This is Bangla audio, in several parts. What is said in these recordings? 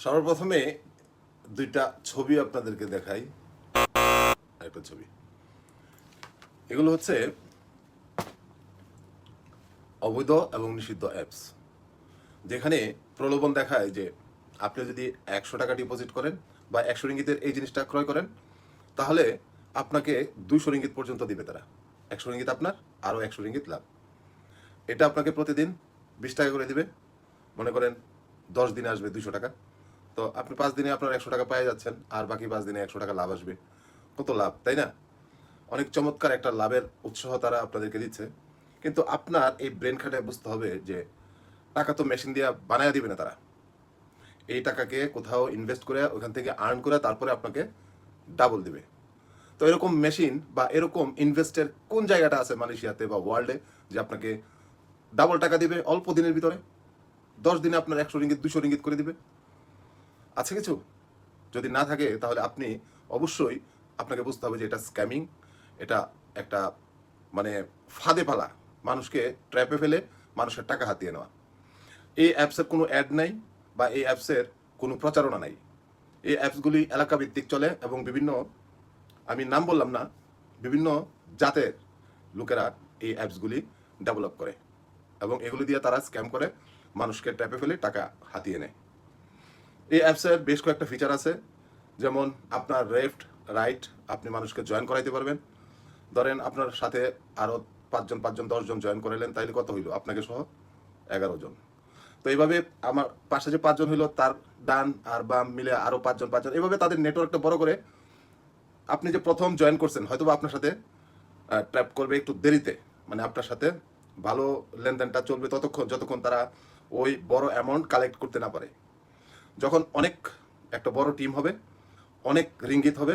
সর্বপ্রথমে দুইটা ছবি আপনাদেরকে দেখাই। একটা ছবি, এগুলো হচ্ছে অবৈধ এবং নিষিদ্ধ অ্যাপস, যেখানে প্রলোভন দেখায় যে আপনি যদি 100 টাকা ডিপোজিট করেন বা 100 রিঙ্গিতের এই জিনিসটা ক্রয় করেন, তাহলে আপনাকে 200 রিঙ্গিত পর্যন্ত দিবে তারা। 100 রিঙ্গিত আপনার, আরও 100 রিঙ্গিত লাভ। এটা আপনাকে প্রতিদিন 20 টাকা করে দিবে। মনে করেন 10 দিনে আসবে 200 টাকা, তো আপনি 5 দিনে আপনার 100 টাকা পেয়ে যাচ্ছেন, আর বাকি 5 দিনে 100 টাকা লাভ আসবে। কত লাভ, তাই না? অনেক চমৎকার একটা লাভের উৎসাহ তারা আপনাদেরকে দিচ্ছে। কিন্তু আপনার এই ব্রেন খাটায় বুঝতে হবে যে টাকা তো মেশিন দিয়ে বানায় দিবে না তারা। এই টাকাকে কোথাও ইনভেস্ট করে ওখান থেকে আর্ন করে তারপরে আপনাকে ডাবল দিবে। তো এরকম মেশিন বা এরকম ইনভেস্টের কোন জায়গাটা আছে মালয়েশিয়াতে বা ওয়ার্ল্ডে যে আপনাকে ডাবল টাকা দিবে অল্প দিনের ভিতরে? 10 দিনে আপনার 100 রিঙ্গিত 200 রিঙ্গিত করে দিবে? আছে কিছু? যদি না থাকে তাহলে আপনি অবশ্যই আপনাকে বুঝতে হবে যে এটা স্ক্যামিং। এটা একটা মানে ফাঁদে পালা, মানুষকে ট্র্যাপে ফেলে মানুষের টাকা হাতিয়ে নেওয়া। এই অ্যাপসের কোনো অ্যাড নাই বা এই অ্যাপসের কোনো প্রচারণা নাই। এই অ্যাপসগুলি এলাকা ভিত্তিক চলে এবং বিভিন্ন, আমি নাম বললাম না, বিভিন্ন জাতের লোকেরা এই অ্যাপসগুলি ডেভেলপ করে এবং এগুলি দিয়ে তারা স্ক্যাম করে মানুষকে ট্র্যাপে ফেলে টাকা হাতিয়ে নেয়। এই অ্যাপসের বেশ কয়েকটা ফিচার আছে, যেমন আপনার লেফট রাইট আপনি মানুষকে জয়েন করাইতে পারবেন। ধরেন আপনার সাথে আরও 5জন 10জন জয়েন করাইলেন, তাইলে কত হইল আপনাকে সহ? 11 জন। তো এইভাবে আমার পাশে যে 5জন হইলো তার ডান আর বাম মিলে আরও 5জন, এইভাবে তাদের নেটওয়ার্কটা বড় করে আপনি যে প্রথম জয়েন করছেন হয়তো বা আপনার সাথে ট্র্যাপ করবে একটু দেরিতে, মানে আপনার সাথে ভালো লেনদেনটা চলবে ততক্ষণ যতক্ষণ তারা ওই বড় অ্যামাউন্ট কালেক্ট করতে না পারে। যখন অনেক একটা বড় টিম হবে, অনেক রিঙ্গিত হবে,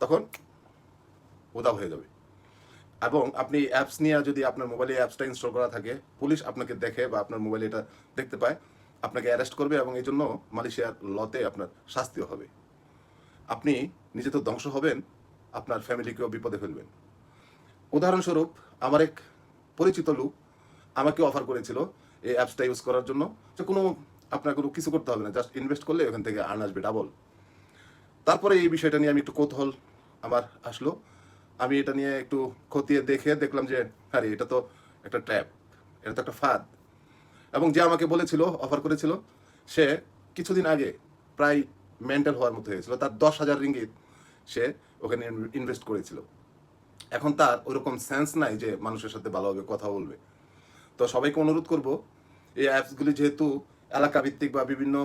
তখন উধাও হয়ে যাবে। এবং আপনি অ্যাপস নিয়ে যদি আপনার মোবাইলে অ্যাপসটা ইনস্টল করা থাকে, পুলিশ আপনাকে দেখে বা আপনার মোবাইলে এটা দেখতে পায়, আপনাকে অ্যারেস্ট করবে এবং এই জন্য মালয়েশিয়ার লতে আপনার শাস্তিও হবে। আপনি নিজে তো ধ্বংস হবেন, আপনার ফ্যামিলিকেও বিপদে ফেলবেন। উদাহরণস্বরূপ আমার এক পরিচিত লোক আমাকে অফার করেছিল এই অ্যাপসটা ইউজ করার জন্য, যে কোনো আপনার কোনো কিছু করতে হবে না, জাস্ট ইনভেস্ট করলে ওখান থেকে আর্ন আসবে ডাবল। তারপরে এই বিষয়টা নিয়ে আমি একটু কৌতূহল আমার আসলো। আমি এটা নিয়ে একটু খতিয়ে দেখে দেখলাম যে আরে এটা তো একটা ট্র্যাপ, এটা তো একটা ফাঁদ। এবং যে আমাকে বলেছিল, অফার করেছিল, সে কিছুদিন আগে প্রায় মেন্টাল হওয়ার মতো হয়েছিল। তার 10,000 রিঙ্গিত সে ওখানে ইনভেস্ট করেছিল। এখন তার ওইরকম সেন্স নাই যে মানুষের সাথে ভালোভাবে কথা বলবে। তো সবাইকে অনুরোধ করব, এই অ্যাপসগুলি যেহেতু এলাকা ভিত্তিক বা বিভিন্ন